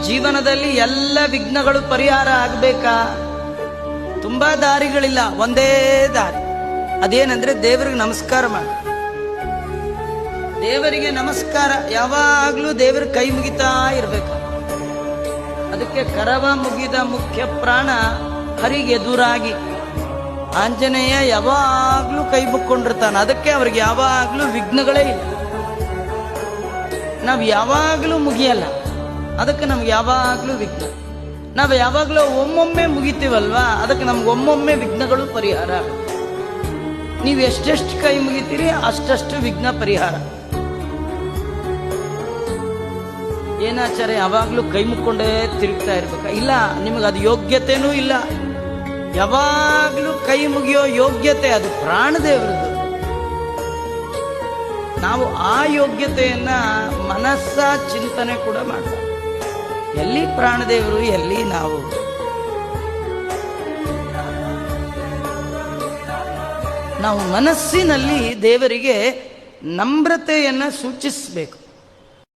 ಜೀವನದಲ್ಲಿ ಎಲ್ಲ ವಿಘ್ನಗಳು ಪರಿಹಾರ ಆಗಬೇಕಾ? ತುಂಬಾ ದಾರಿಗಳಿಲ್ಲ, ಒಂದೇ ದಾರಿ. ಅದೇನಂದ್ರೆ ದೇವರಿಗೆ ನಮಸ್ಕಾರ ಮಾಡಿ. ದೇವರಿಗೆ ನಮಸ್ಕಾರ, ಯಾವಾಗ್ಲೂ ದೇವರ ಕೈ ಮುಗಿತಾ ಇರ್ಬೇಕು. ಅದಕ್ಕೆ ಕರವ ಮುಗಿದ ಮುಖ್ಯ ಪ್ರಾಣ ಹರಿಗೆ ಎದುರಾಗಿ ಆಂಜನೇಯ ಯಾವಾಗ್ಲೂ ಕೈ ಮುಕ್ಕೊಂಡಿರ್ತಾನೆ. ಅದಕ್ಕೆ ಅವ್ರಿಗೆ ಯಾವಾಗ್ಲೂ ವಿಘ್ನಗಳೇ ಇಲ್ಲ. ನಾವು ಯಾವಾಗ್ಲೂ ಮುಗಿಯಲ್ಲ, ಅದಕ್ಕೆ ನಮ್ಗೆ ಯಾವಾಗ್ಲೂ ವಿಘ್ನ. ನಾವು ಯಾವಾಗ್ಲೂ ಒಮ್ಮೊಮ್ಮೆ ಮುಗಿತೀವಲ್ವಾ, ಅದಕ್ಕೆ ನಮ್ಗೆ ಒಮ್ಮೊಮ್ಮೆ ವಿಘ್ನಗಳು ಪರಿಹಾರ ಆಗುತ್ತೆ. ನೀವು ಎಷ್ಟೆಷ್ಟು ಕೈ ಮುಗಿತೀರಿ ಅಷ್ಟಷ್ಟು ವಿಘ್ನ ಪರಿಹಾರ. ಏನಾಚಾರ್ಯ ಯಾವಾಗ್ಲೂ ಕೈ ಮುಕ್ಕೊಂಡೇ ತಿರುಗ್ತಾ ಇರ್ಬೇಕ? ಇಲ್ಲ, ನಿಮಗೆ ಅದು ಯೋಗ್ಯತೆನೂ ಇಲ್ಲ. ಯಾವಾಗ್ಲೂ ಕೈ ಮುಗಿಯೋ ಯೋಗ್ಯತೆ ಅದು ಪ್ರಾಣದೇವರದ್ದು. ನಾವು ಆ ಯೋಗ್ಯತೆಯನ್ನ ಮನಸ್ಸ ಚಿಂತನೆ ಕೂಡ ಮಾಡ್ತಾರೆ. ಎಲ್ಲಿ ಪ್ರಾಣದೇವರು, ಎಲ್ಲಿ ನಾವು? ನಾವು ಮನಸ್ಸಿನಲ್ಲಿ ದೇವರಿಗೆ ನಮ್ರತೆಯನ್ನ ಸೂಚಿಸಬೇಕು.